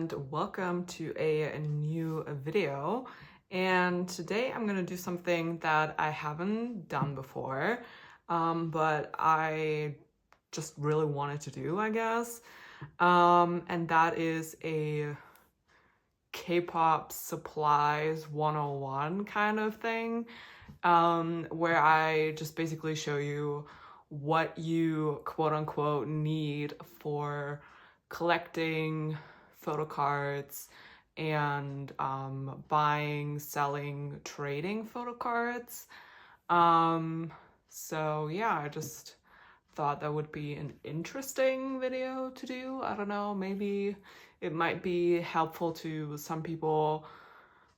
and welcome to a new video. And today I'm gonna do something that I haven't done before, but I just really wanted to do, I guess. And that is a K-pop supplies 101 kind of thing, where I just basically show you what you quote unquote need for collecting photo cards and buying, selling, trading photo cards. So yeah, I just thought that would be an interesting video to do. I don't know, maybe it might be helpful to some people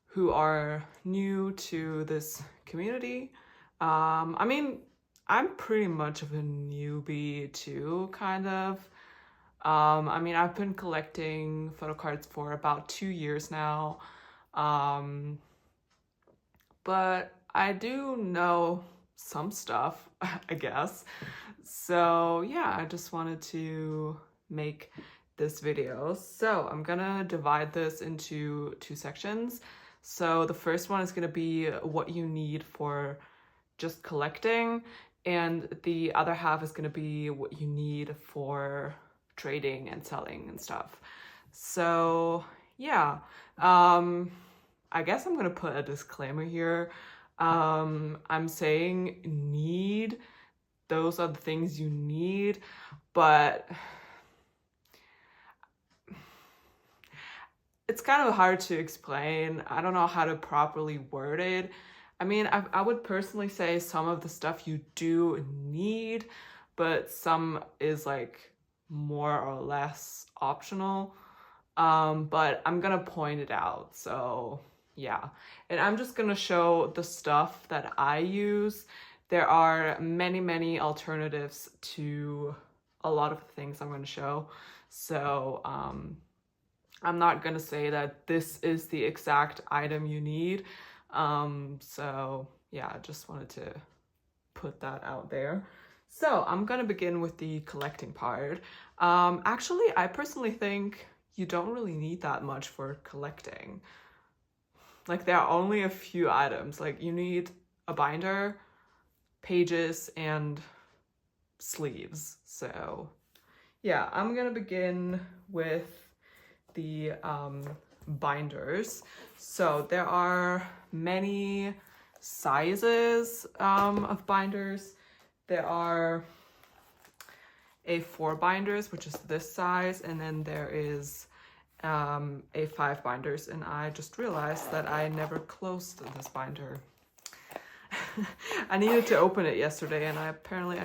who are new to this community. I mean, I'm pretty much of a newbie too, kind of. I mean, I've been collecting photo cards for about 2 years now. But I do know some stuff, I guess. So yeah, I just wanted to make this video. So I'm gonna divide this into 2 sections. So the first one is gonna be what you need for just collecting, and the other half is gonna be what you need for trading and selling and stuff. So yeah, I guess I'm gonna put a disclaimer here. I'm saying need, those are the things you need, but it's kind of hard to explain. I don't know how to properly word it. I mean, I would personally say some of the stuff you do need, but some is like more or less optional. But I'm gonna point it out. So yeah, and I'm just gonna show the stuff that I use. There are many alternatives to a lot of the things I'm gonna show. So I'm not gonna say that this is the exact item you need. So yeah, I just wanted to put that out there. So I'm gonna begin with the collecting part. Actually, I personally think you don't really need that much for collecting. Like, there are only a few items. Like, you need a binder, pages, and sleeves. So yeah, I'm gonna begin with the binders. So there are many sizes of binders. There are A4 binders, which is this size, and then there is A5 binders, and I just realized that I never closed this binder. I needed to open it yesterday, and I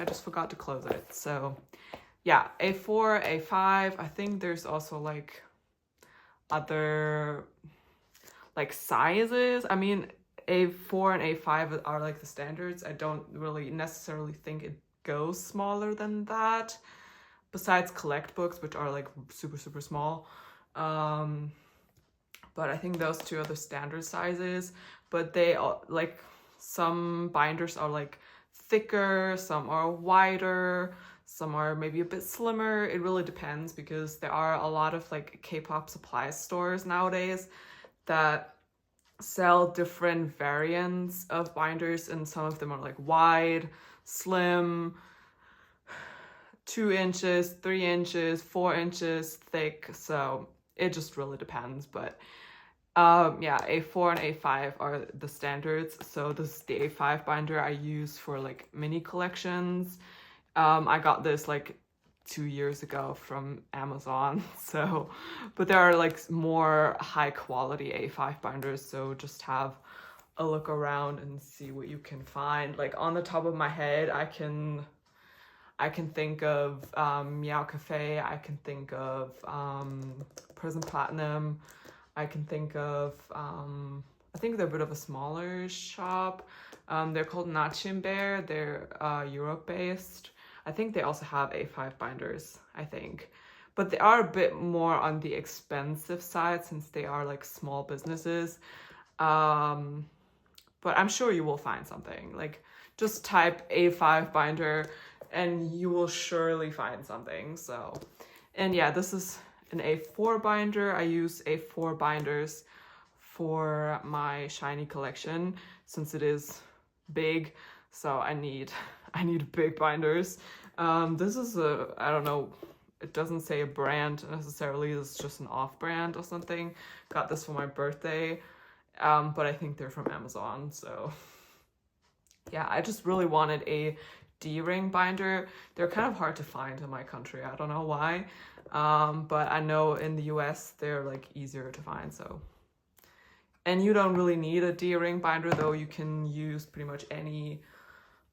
just forgot to close it. So yeah, A4, A5. I think there's also like other like sizes. I mean, A4 and A5 are like the standards. I don't really necessarily think it goes smaller than that, besides collect books, which are like super small. But I think those two are the standard sizes. But they are like, some binders are like thicker, some are wider, some are maybe a bit slimmer. It really depends, because there are a lot of like K-pop supply stores nowadays that sell different variants of binders, and some of them are like wide, slim, 2 inches, 3 inches, 4 inches thick. So it just really depends. But yeah, A4 and A5 are the standards. So this is the A5 binder I use for like mini collections. I got this like 2 years ago from Amazon. So, but there are like more high quality A5 binders. So just have a look around and see what you can find. Like, on the top of my head, I can think of Meow Cafe. I can think of Prism Platinum. I can think of I think they're a bit of a smaller shop. They're called Nachim Bear. They're Europe based. I think they also have A5 binders, I think. But they are a bit more on the expensive side, since they are like small businesses. But I'm sure you will find something. Like, just type A5 binder and you will surely find something. So, and yeah, this is an A4 binder. I use A4 binders for my shiny collection since it is big, so I need big binders. This is I don't know, it doesn't say a brand necessarily, this is just an off-brand or something. Got this for my birthday, but I think they're from Amazon, so yeah, I just really wanted a D-ring binder. They're kind of hard to find in my country, I don't know why, but I know in the US they're like easier to find, so. And you don't really need a D-ring binder though, you can use pretty much any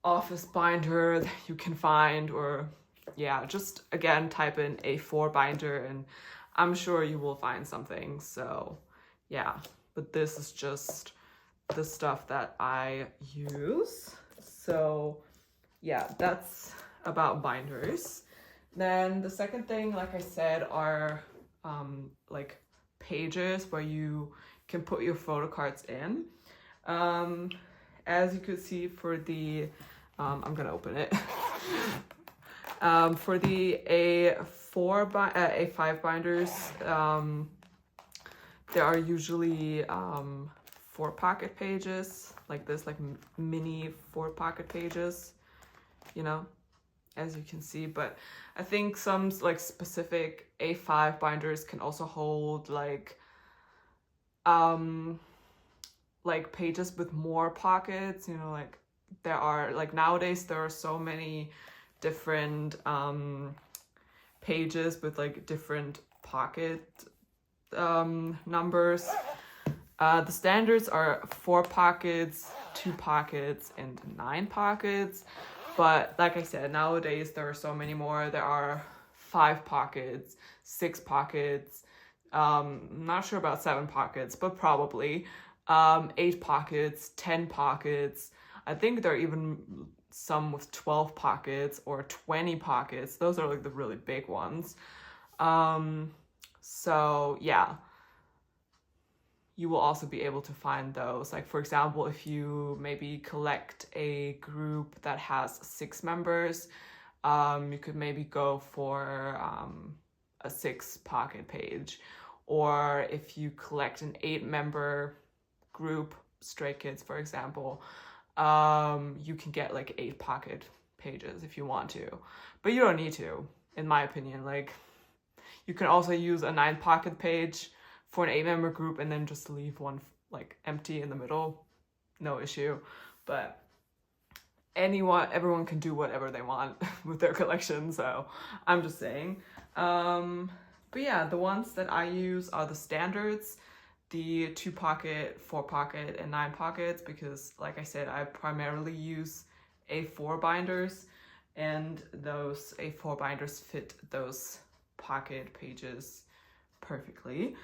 office binder that you can find, or yeah, just again type in A4 binder and I'm sure you will find something. So yeah, but this is just the stuff that I use. So yeah, that's about binders. Then the second thing, like I said, are like pages where you can put your photo cards in. As you could see for the, I'm gonna open it. For the A5 binders, there are usually 4 pocket pages like this, like mini 4 pocket pages, you know, as you can see. But I think some like specific A5 binders can also hold like pages with more pockets, you know, like there are, like nowadays there are so many different pages with like different pocket numbers. The standards are 4 pockets, 2 pockets, and 9 pockets. But like I said, nowadays there are so many more. There are 5 pockets, 6 pockets, not sure about 7 pockets, but probably 8 pockets, 10 pockets. I think there are even some with 12 pockets or 20 pockets. Those are like the really big ones. So yeah, you will also be able to find those. Like for example, if you maybe collect a group that has 6 members, you could maybe go for a 6 pocket page. Or if you collect an 8-member group, Stray Kids for example, you can get like 8 pocket pages if you want to, but you don't need to, in my opinion. Like you can also use a 9 pocket page for an 8-member group and then just leave one like empty in the middle, no issue. But everyone can do whatever they want with their collection, so I'm just saying. But yeah, the ones that I use are the standards, the 2 pocket, 4 pocket, and 9 pockets, because like I said, I primarily use A4 binders, and those A4 binders fit those pocket pages perfectly.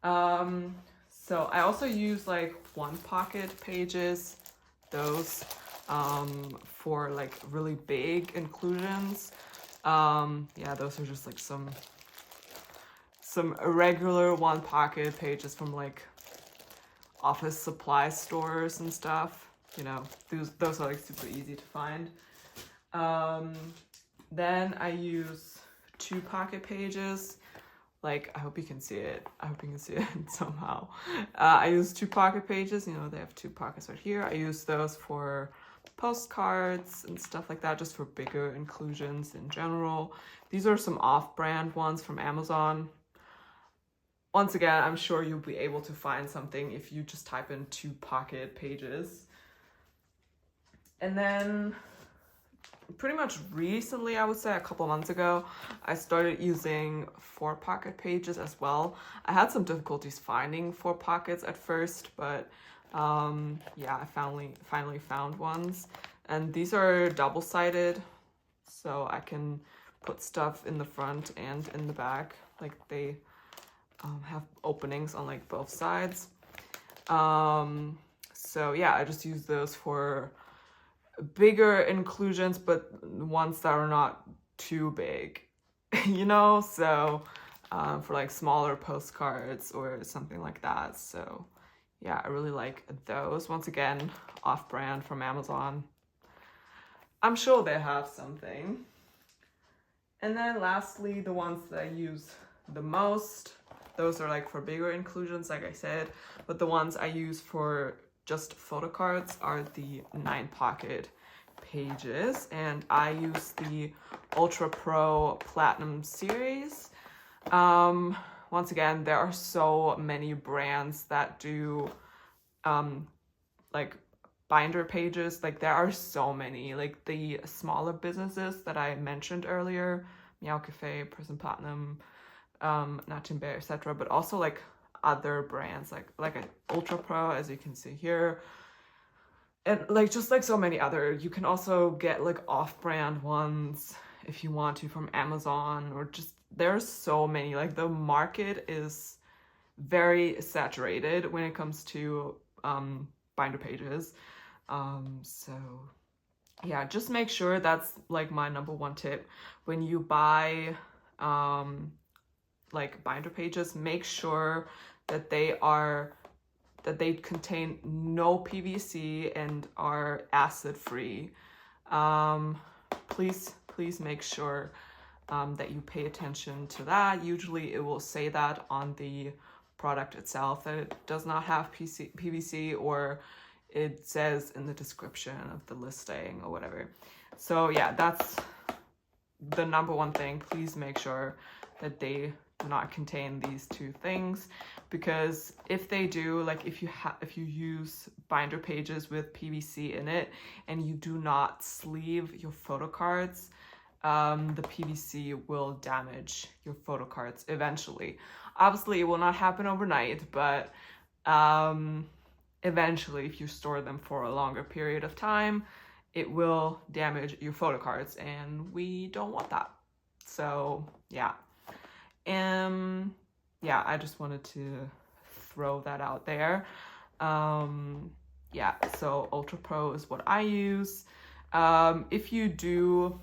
So I also use like 1 pocket pages, those for like really big inclusions. Yeah, those are just like some irregular 1 pocket pages from like office supply stores and stuff, you know. Those are like super easy to find. Then I use 2 pocket pages. Like, I hope you can see it. I hope you can see it somehow. I use 2 pocket pages, you know, they have 2 pockets right here. I use those for postcards and stuff like that, just for bigger inclusions in general. These are some off-brand ones from Amazon. Once again, I'm sure you'll be able to find something if you just type in 2 pocket pages. And then pretty much recently, I would say a couple months ago, I started using 4 pocket pages as well. I had some difficulties finding 4 pockets at first, but yeah, I finally found ones. And these are double-sided, so I can put stuff in the front and in the back. Like they have openings on like both sides. So yeah, I just use those for bigger inclusions, but ones that are not too big, you know, so for like smaller postcards or something like that. So yeah, I really like those. Once again, off-brand from Amazon. I'm sure they have something. And then lastly, the ones that I use the most. Those are like for bigger inclusions, like I said, but the ones I use for just photo cards are the 9 pocket pages, and I use the Ultra Pro Platinum series. Once again, there are so many brands that do like binder pages. Like there are so many, like the smaller businesses that I mentioned earlier, Meow Cafe, Prison Platinum, Natin Bear, etc., but also like other brands like an Ultra Pro, as you can see here, and like just like so many other. You can also get like off-brand ones if you want to from Amazon, or just there's so many. Like the market is very saturated when it comes to binder pages. So yeah, just make sure, that's like my number one tip when you buy like binder pages. Make sure that they contain no PVC and are acid free. Please make sure that you pay attention to that. Usually it will say that on the product itself that it does not have PVC, or it says in the description of the listing or whatever. So yeah, that's the number one thing. Please make sure that they do not contain these two things, because if they do, like if you use binder pages with PVC in it and you do not sleeve your photo cards, the PVC will damage your photo cards eventually. Obviously, it will not happen overnight, but eventually, if you store them for a longer period of time, it will damage your photo cards, and we don't want that. So yeah. Yeah, I just wanted to throw that out there. Yeah, so Ultra Pro is what I use. If you do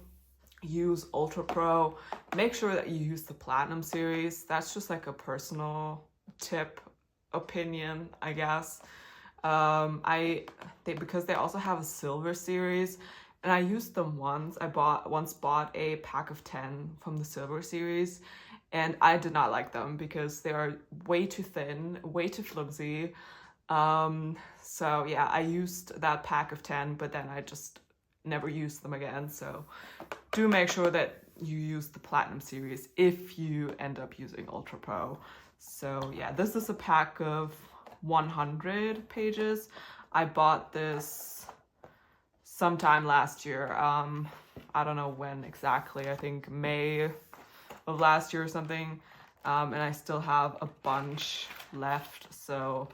use Ultra Pro, make sure that you use the Platinum series. That's just like a personal tip, opinion, I guess. Because they also have a Silver series, and I used them once. I once bought a pack of 10 from the Silver series, and I did not like them because they are way too thin, way too flimsy. So yeah, I used that pack of 10, but then I just never used them again. So do make sure that you use the Platinum series if you end up using Ultra Pro. So yeah, this is a pack of 100 pages. I bought this sometime last year. I don't know when exactly. I think May of last year or something. And I still have a bunch left. So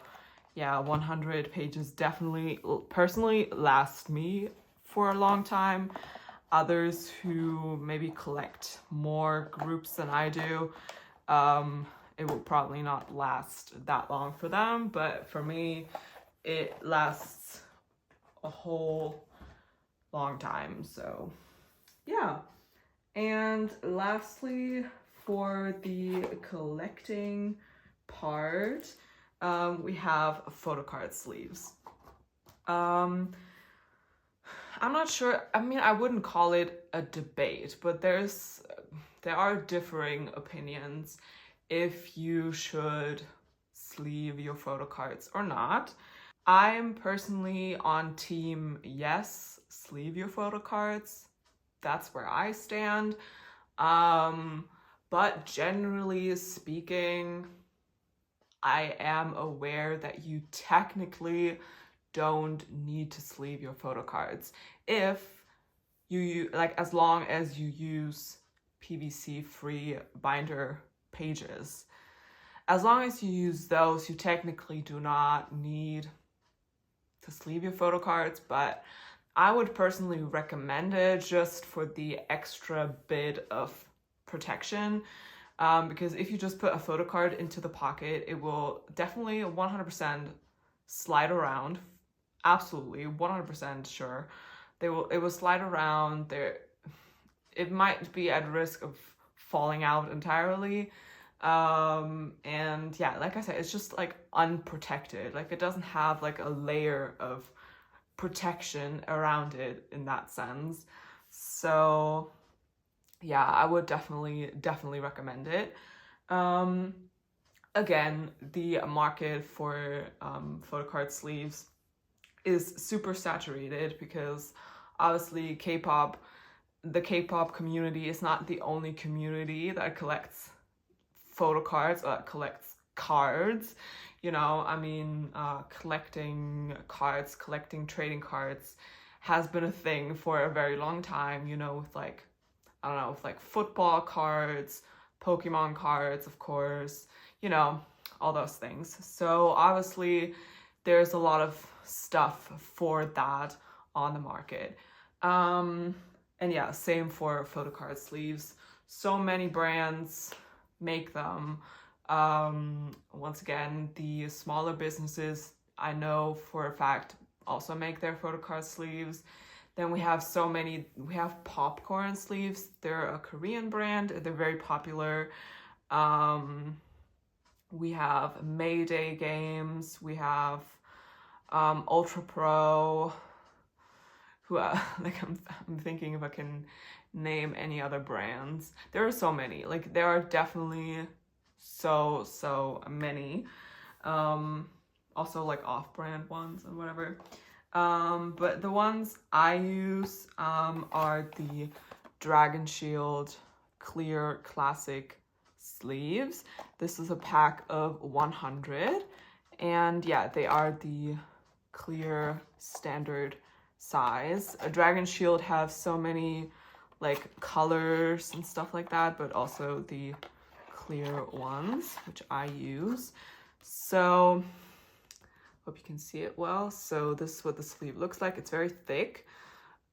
yeah, 100 pages definitely personally last me for a long time. Others who maybe collect more groups than I do, it will probably not last that long for them, but for me, it lasts a whole long time. So yeah. And lastly, for the collecting part, we have photo card sleeves. I'm not sure. I mean, I wouldn't call it a debate, but there are differing opinions if you should sleeve your photo cards or not. I'm personally on team yes, sleeve your photo cards. That's where I stand. But generally speaking, I am aware that you technically don't need to sleeve your photo cards if you like, as long as you use PVC free binder pages. As long as you use those, you technically do not need to sleeve your photo cards, but I would personally recommend it just for the extra bit of protection. Because if you just put a photo card into the pocket, it will definitely 100% slide around. Absolutely, 100% sure. It will slide around there. It might be at risk of falling out entirely. And yeah, like I said, it's just like unprotected. Like it doesn't have like a layer of protection around it in that sense. So yeah, I would definitely recommend it. Again, the market for photocard sleeves is super saturated because obviously the K-pop community is not the only community that collects photocards or that collects cards. You know, I mean, collecting cards, collecting trading cards has been a thing for a very long time, you know, with like, I don't know, with like football cards, Pokemon cards, of course, you know, all those things. So obviously there's a lot of stuff for that on the market. And yeah, same for photocard sleeves. So many brands make them. Once again, the smaller businesses I know for a fact also make their photocard sleeves. Then we have we have popcorn sleeves. They're a Korean brand. They're very popular. We have Mayday Games. We have Ultra Pro. Who like I'm thinking if I can name any other brands. There are so many. Like there are definitely so many. Also like off-brand ones and whatever. But the ones I use are the Dragon Shield Clear Classic sleeves. This is a pack of 100, and yeah, they are the clear standard size. A Dragon Shield have so many like colors and stuff like that, but also the clear ones, which I use. So hope you can see it well. So this is what the sleeve looks like. It's very thick.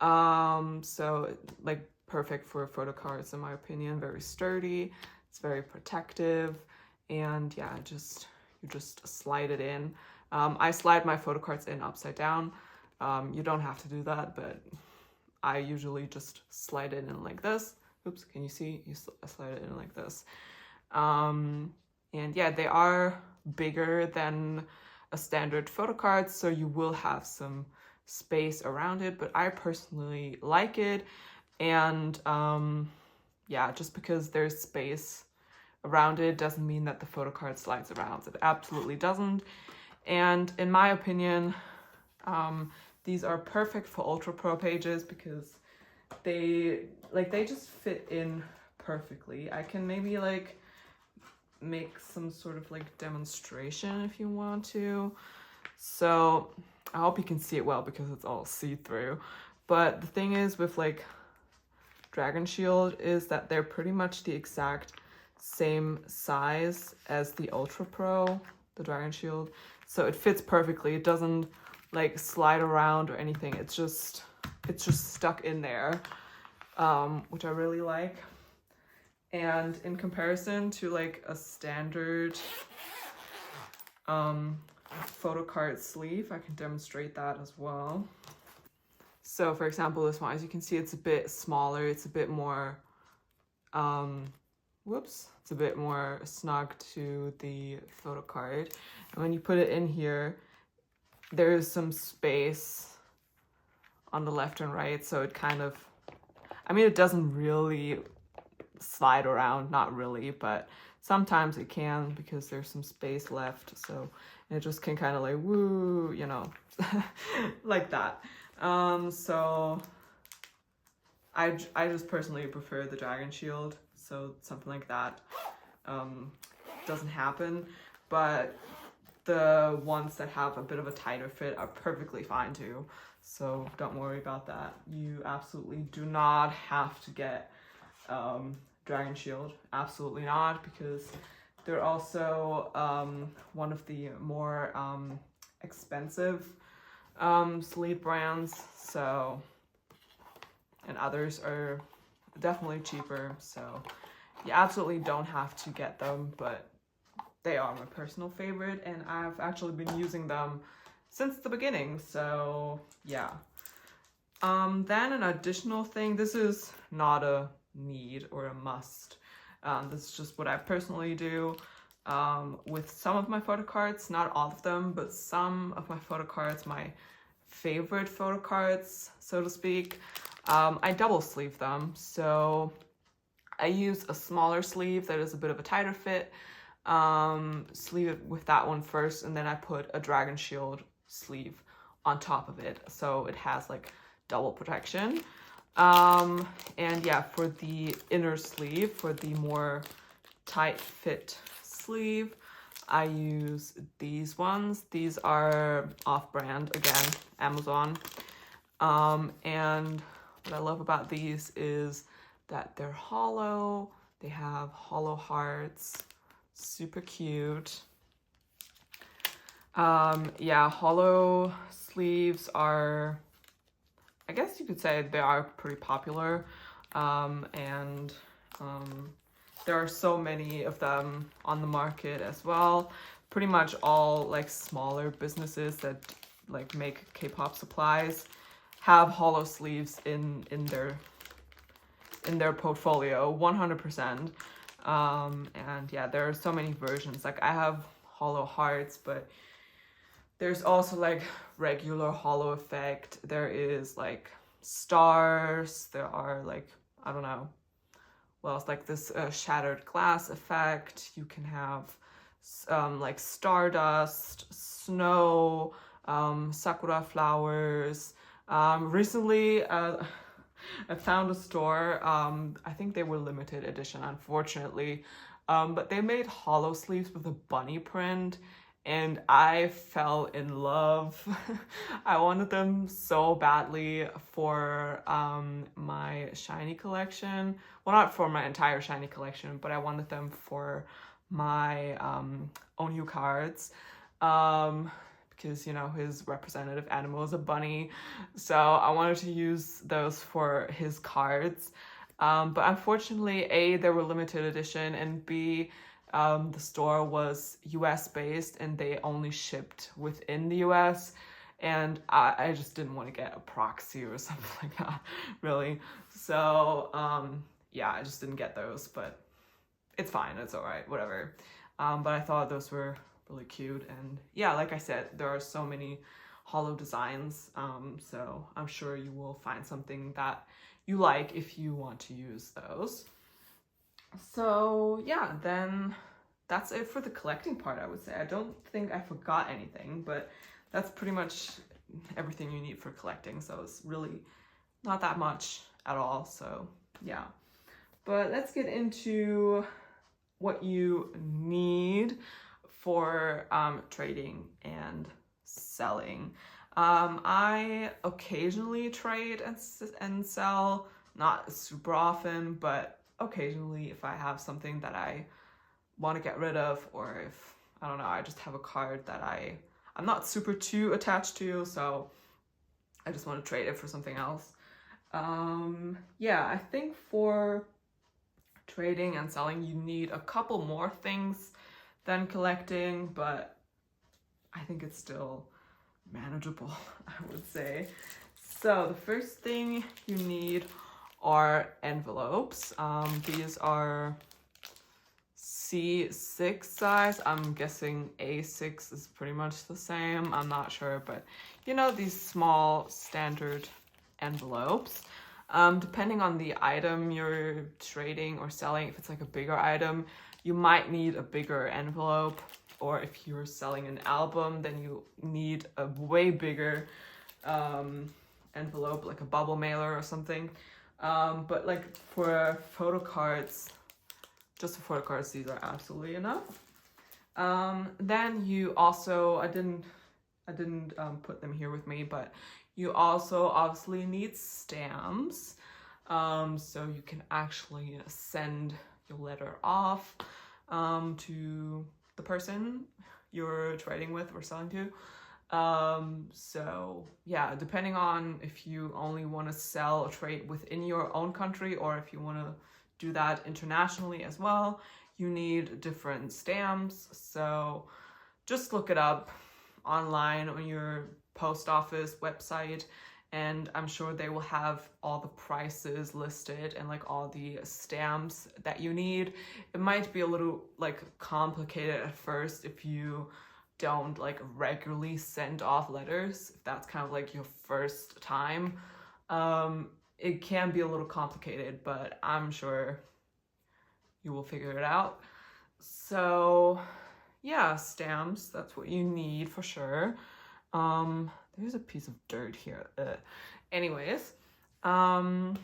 So like perfect for photocards in my opinion. Very sturdy. It's very protective. And yeah, you just slide it in. I slide my photocards in upside down. You don't have to do that, but I usually just slide it in like this. Oops, can you see? You slide it in like this. And yeah, they are bigger than a standard photocard, so you will have some space around it, but I personally like it. And yeah, just because there's space around it doesn't mean that the photocard slides around. It absolutely doesn't. And in my opinion, these are perfect for Ultra Pro pages because they just fit in perfectly. I can maybe like make some sort of like demonstration if you want to. So I hope you can see it well because it's all see-through. But the thing is with like Dragon Shield is that they're pretty much the exact same size as the Ultra Pro, the Dragon Shield. So it fits perfectly. It doesn't like slide around or anything. It's just stuck in there, which I really like. And in comparison to like a standard photocard sleeve, I can demonstrate that as well. So for example, this one, as you can see, it's a bit smaller. It's a bit more, it's a bit more snug to the photocard. And when you put it in here, there's some space on the left and right. So it kind of, I mean, it doesn't really slide around, not really, but sometimes it can because there's some space left. So it just can kind of like, woo, you know, like that. So I just personally prefer the Dragon Shield. So something like that doesn't happen, but the ones that have a bit of a tighter fit are perfectly fine too. So don't worry about that. You absolutely do not have to get Dragon Shield, absolutely not, because they're also one of the more expensive sleeve brands. So, and others are definitely cheaper. So you absolutely don't have to get them, but they are my personal favorite, and I've actually been using them since the beginning. So yeah. Then an additional thing, this is not a need or a must. This is just what I personally do with some of my photocards, not all of them, but some of my photocards, my favorite photocards, so to speak. I double sleeve them. So I use a smaller sleeve that is a bit of a tighter fit. Sleeve it with that one first, and then I put a dragon shield sleeve on top of it, so it has like double protection. And yeah, for the inner sleeve, for the more tight fit sleeve, I use these ones. These are off-brand, again, Amazon. And what I love about these is that they're hollow. They have hollow hearts, super cute. Yeah, hollow sleeves are, I guess you could say they are pretty popular. And there are so many of them on the market as well. Pretty much all like smaller businesses that like make K-pop supplies have hollow sleeves in their portfolio, 100%. And yeah, there are so many versions. Like I have hollow hearts, but there's also like regular hollow effect. There is like stars. There are like, I don't know, well, it's like this shattered glass effect. You can have like stardust, snow, sakura flowers. Recently, I found a store. I think they were limited edition, unfortunately, but they made hollow sleeves with a bunny print, and I fell in love. I wanted them so badly for my shiny collection. Well, not for my entire shiny collection, but I wanted them for my Onyu cards. Because, you know, his representative animal is a bunny. So I wanted to use those for his cards. But unfortunately, A, they were limited edition, and B, the store was US based and they only shipped within the US. And I just didn't want to get a proxy or something like that, really. So, yeah, I just didn't get those, but it's fine. It's all right, whatever. But I thought those were really cute. And yeah, like I said, there are so many hollow designs. So I'm sure you will find something that you like if you want to use those. So yeah, then that's it for the collecting part, I would say. I don't think I forgot anything, but that's pretty much everything you need for collecting. So it's really not that much at all. So yeah, but let's get into what you need for trading and selling. I occasionally trade and sell, not super often, but occasionally if I have something that I want to get rid of, or if, I don't know, I just have a card that I'm not super too attached to, so I just want to trade it for something else. Yeah, I think for trading and selling, you need a couple more things than collecting, but I think it's still manageable, I would say. So the first thing you need are envelopes. These are C6 size. I'm guessing A6 is pretty much the same. I'm not sure, but you know, these small standard envelopes. Depending on the item you're trading or selling, if it's like a bigger item, you might need a bigger envelope, or if you're selling an album, then you need a way bigger envelope, like a bubble mailer or something. But like for photo cards, just for photo cards, these are absolutely enough. Then you also, I didn't put them here with me, but you also obviously need stamps. So you can actually send your letter off to the person you're trading with or selling to. So yeah, depending on if you only want to sell or trade within your own country, or if you want to do that internationally as well, you need different stamps. So just look it up online on your post office website, and I'm sure they will have all the prices listed and like all the stamps that you need. It might be a little like complicated at first if you don't like regularly send off letters, if that's kind of like your first time. It can be a little complicated, but I'm sure you will figure it out. So yeah, stamps, that's what you need for sure. There's a piece of dirt here. Anyways, so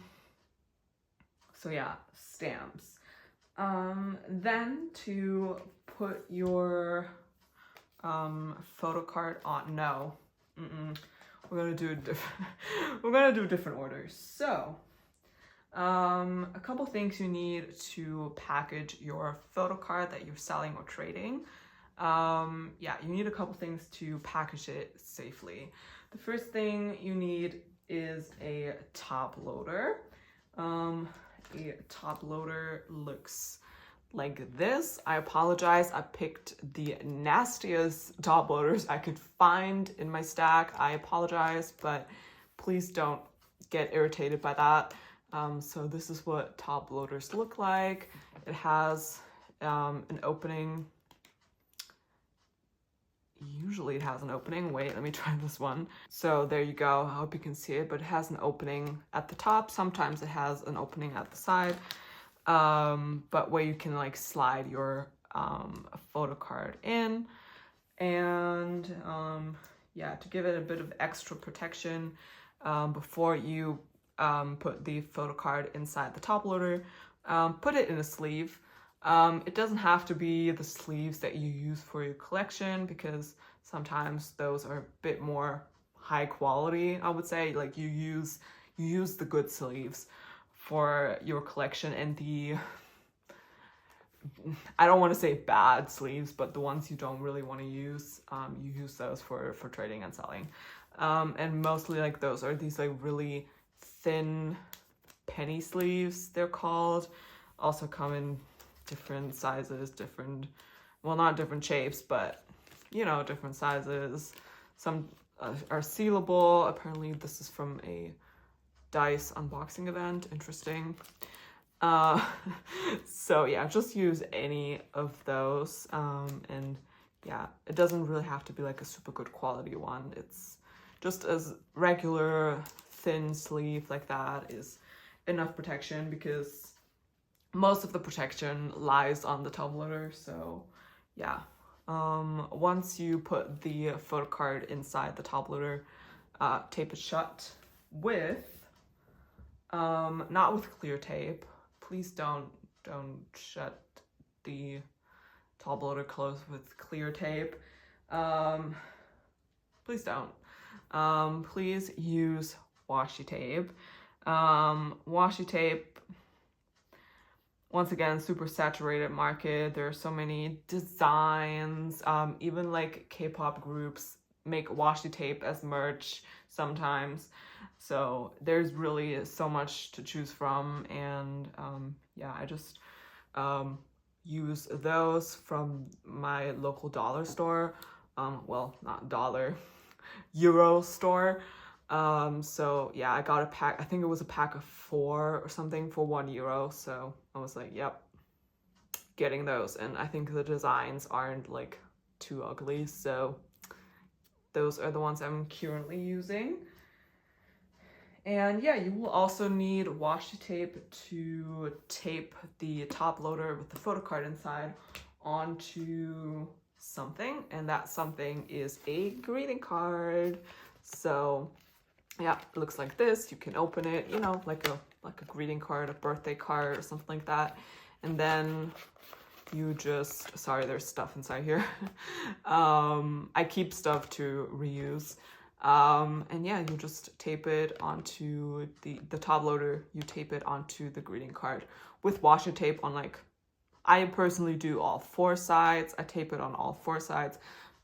yeah, stamps. Then to put your photo card on, no, we're gonna do a different, we're gonna do a different order. So, a couple things you need to package your photo card that you're selling or trading. Yeah, you need a couple things to package it safely. The first thing you need is a top loader. A top loader looks like this. I apologize, I picked the nastiest top loaders I could find in my stack. I apologize, but please don't get irritated by that. So this is what top loaders look like. It has an opening. Usually it has an opening. Wait, let me try this one. So there you go. I hope you can see it, but it has an opening at the top. Sometimes it has an opening at the side, but where you can like slide your photo card in. And yeah, to give it a bit of extra protection before you put the photo card inside the top loader, put it in a sleeve. It doesn't have to be the sleeves that you use for your collection, because sometimes those are a bit more high quality, I would say. Like you use the good sleeves for your collection, and I don't want to say bad sleeves, but the ones you don't really want to use, you use those for trading and selling. And mostly like those are these like really thin penny sleeves, they're called. Also come in different sizes, well, not different shapes, but you know, different sizes. Some are sealable. Apparently this is from a dice unboxing event. Interesting. So yeah, just use any of those. And yeah, it doesn't really have to be like a super good quality one. It's just as regular thin sleeve like that is enough protection, because most of the protection lies on the top loader. So yeah, once you put the photo card inside the top loader, tape it shut with not with clear tape. Please don't shut the top loader closed with clear tape. Please don't. Please use washi tape. Washi tape, once again, super saturated market. There are so many designs. Even like K-pop groups make washi tape as merch sometimes. So there's really so much to choose from. And yeah, I just use those from my local dollar store. Well, not dollar, Euro store. So yeah, I got a pack. I think it was a pack of 4 or something for €1. So I was like, yep, getting those. And I think the designs aren't like too ugly. So those are the ones I'm currently using. And yeah, you will also need washi tape to tape the top loader with the photo card inside onto something. And that something is a greeting card. So yeah, it looks like this. You can open it, you know, like a greeting card, a birthday card or something like that. And then you just, sorry, there's stuff inside here. I keep stuff to reuse. And yeah, you just tape it onto the top loader. You tape it onto the greeting card with washi tape on, like, I personally do all 4 sides. I tape it on all 4 sides,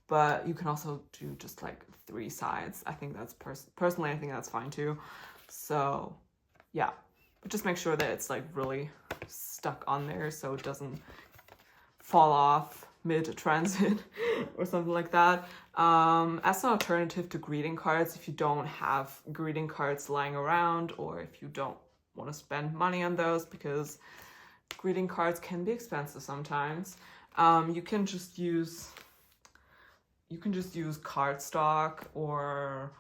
but you can also do just like 3 sides. I think that's personally, I think that's fine too. So yeah, but just make sure that it's like really stuck on there so it doesn't fall off mid-transit or something like that. As an alternative to greeting cards, if you don't have greeting cards lying around, or if you don't want to spend money on those, because greeting cards can be expensive sometimes, you can just use cardstock, or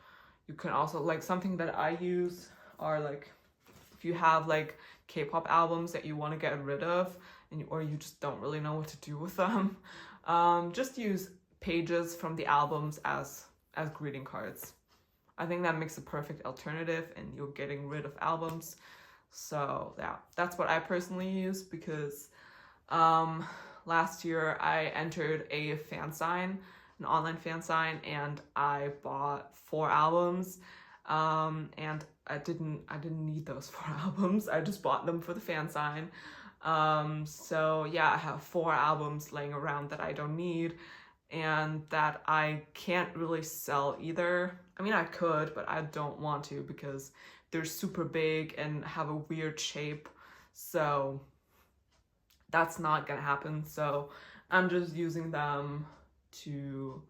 you can also, like, something that I use are like, if you have like K-pop albums that you want to get rid of or you just don't really know what to do with them, just use pages from the albums as greeting cards. I think that makes a perfect alternative, and you're getting rid of albums. So yeah, that's what I personally use, because last year I entered a fan sign, an online fan sign, and I bought 4 albums, and I didn't need those 4 albums. I just bought them for the fan sign. So yeah, I have 4 albums laying around that I don't need and that I can't really sell either. I mean, I could, but I don't want to because they're super big and have a weird shape. So that's not gonna happen. So I'm just using them to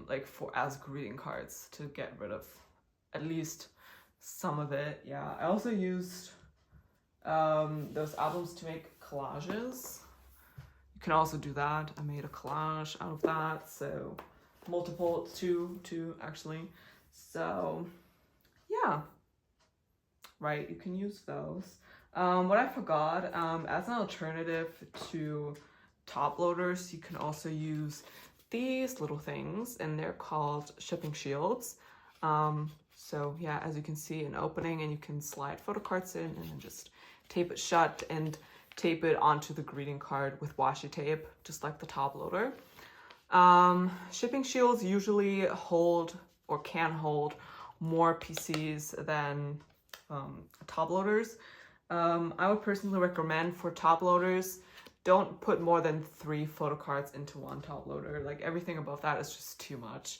like as greeting cards to get rid of at least some of it. Yeah, I also used those albums to make collages. You can also do that. I made a collage out of that, so multiple, two actually. So yeah, right, you can use those. What I forgot, as an alternative to top loaders, you can also use these little things, and they're called shipping shields. So yeah, as you can see, an opening, and you can slide photo cards in and then just tape it shut and tape it onto the greeting card with washi tape, just like the top loader. Shipping shields usually hold or can hold more PCs than top loaders. I would personally recommend for top loaders, don't put more than 3 photo cards into one top loader. Like everything above that is just too much.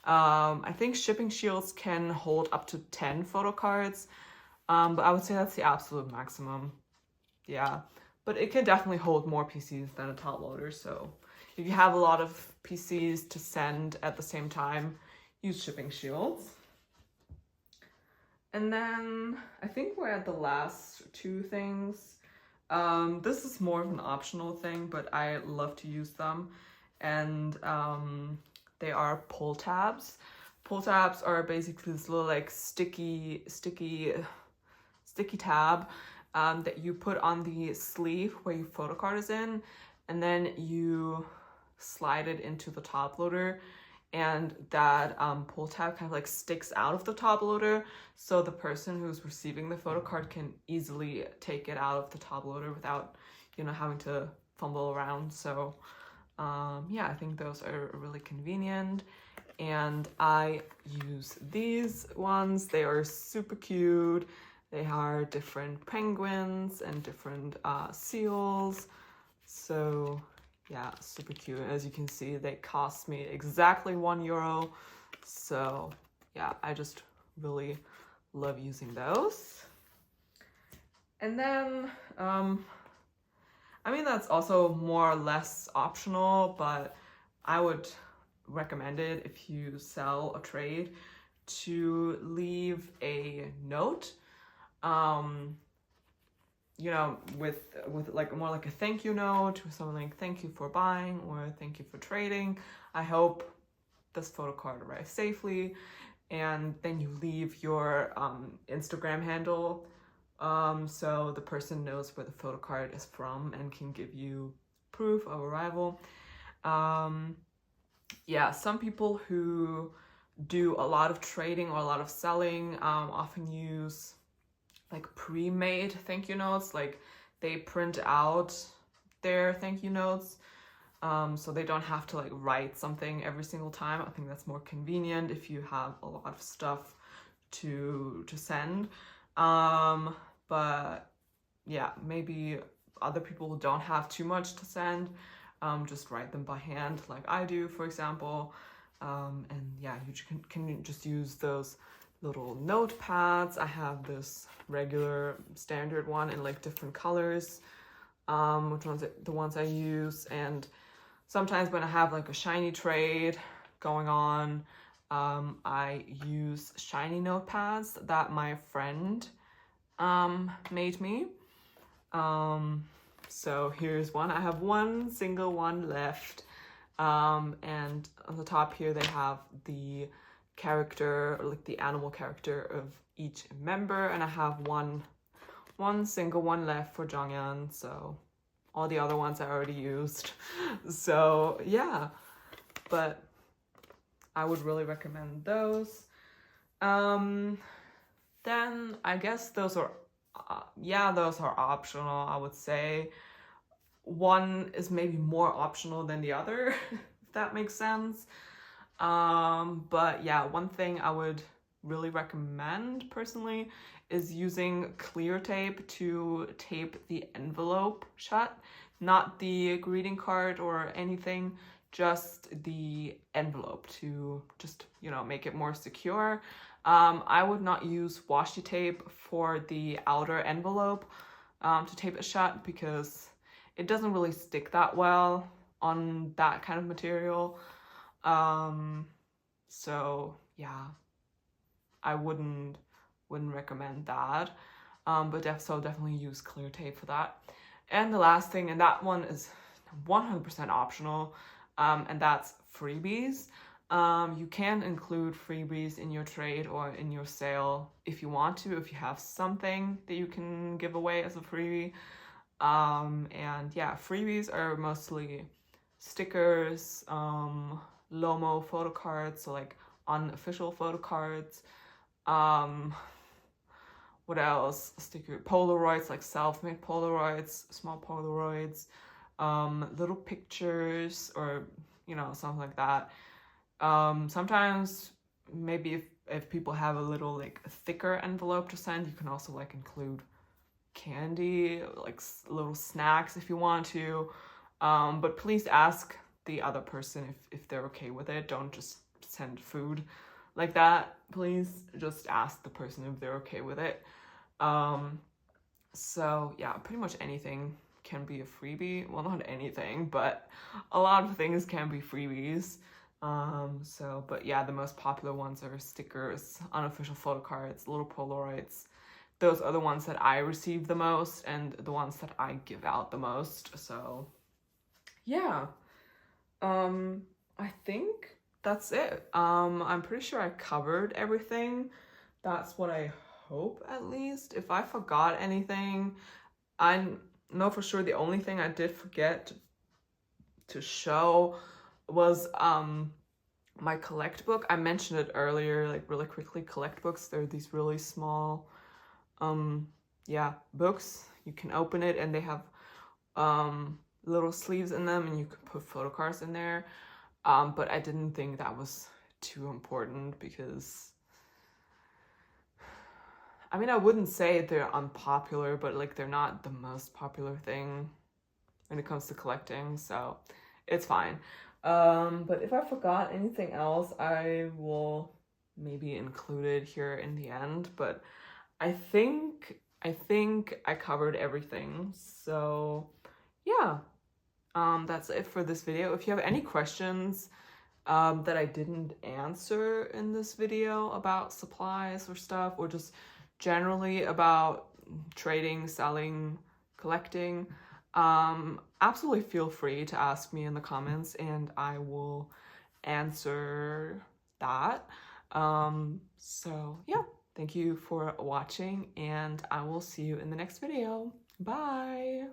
I think shipping shields can hold up to 10 photo cards, but I would say that's the absolute maximum. Yeah, but it can definitely hold more PCs than a top loader. So if you have a lot of PCs to send at the same time, use shipping shields. And then I think we're at the last 2 things. This is more of an optional thing, but I love to use them. And they are pull tabs. Pull tabs are basically this little like sticky tab that you put on the sleeve where your photo card is in, and then you slide it into the top loader, and that pull tab kind of like sticks out of the top loader, so the person who's receiving the photo card can easily take it out of the top loader without, you know, having to fumble around. So yeah, I think those are really convenient, and I use these ones. They are super cute. They are different penguins and different seals. So yeah, super cute. As you can see, they cost me exactly €1. So yeah, I just really love using those. And then, I mean, that's also more or less optional, but I would recommend it if you sell a trade to leave a note. You know, with like more like a thank you note, with something like thank you for buying or thank you for trading. I hope this photo card arrives safely. And then you leave your Instagram handle, so the person knows where the photo card is from and can give you proof of arrival. Yeah, some people who do a lot of trading or a lot of selling often use like pre-made thank you notes. Like they print out their thank you notes, so they don't have to like write something every single time. I think that's more convenient if you have a lot of stuff to send. But yeah, maybe other people who don't have too much to send, just write them by hand like I do, for example. And yeah, you can just use those little notepads. I have this regular standard one in like different colors, which ones the ones I use. And sometimes when I have like a shiny trade going on, I use shiny notepads that my friend made me. So here's one. I have one single one left, and on the top here they have the character, or like the animal character of each member, and I have one single one left for Jonghyun. So all the other ones I already used. So yeah, but I would really recommend those. Then I guess those are optional, I would say. One is maybe more optional than the other, if that makes sense. But yeah, one thing I would really recommend personally is using clear tape to tape the envelope shut, not the greeting card or anything, just the envelope to just, you know, make it more secure. I would not use washi tape for the outer envelope to tape it shut because it doesn't really stick that well on that kind of material. So yeah, I wouldn't recommend that. But definitely use clear tape for that. And the last thing, and that one is 100% optional, and that's freebies. You can include freebies in your trade or in your sale if you want to, if you have something that you can give away as a freebie. And yeah, freebies are mostly stickers, Lomo photo cards, so like unofficial photo cards. What else? Sticker Polaroids, like self-made Polaroids, small Polaroids, little pictures, or you know, something like that. Sometimes maybe if people have a little like thicker envelope to send, you can also like include candy, like little snacks if you want to. But please ask the other person if they're okay with it. Don't just send food like that. Please just ask the person if they're okay with it. So yeah, pretty much anything can be a freebie. Well, not anything, but a lot of things can be freebies. But yeah, the most popular ones are stickers, unofficial photo cards, little Polaroids. Those are the ones that I receive the most and the ones that I give out the most. So yeah, I think that's it. I'm pretty sure I covered everything. That's what I hope, at least. If I forgot anything, I know for sure the only thing I did forget to show was my collect book. I mentioned it earlier, like really quickly. Collect books, they're these really small books. You can open it and they have little sleeves in them and you can put photo cards in there. But I didn't think that was too important because I mean, I wouldn't say they're unpopular, but like they're not the most popular thing when it comes to collecting, so it's fine. But if I forgot anything else, I will maybe include it here in the end, but I think I covered everything. So yeah, that's it for this video. If you have any questions that I didn't answer in this video about supplies or stuff, or just generally about trading, selling, collecting, absolutely feel free to ask me in the comments and I will answer that. So yeah, thank you for watching and I will see you in the next video. Bye!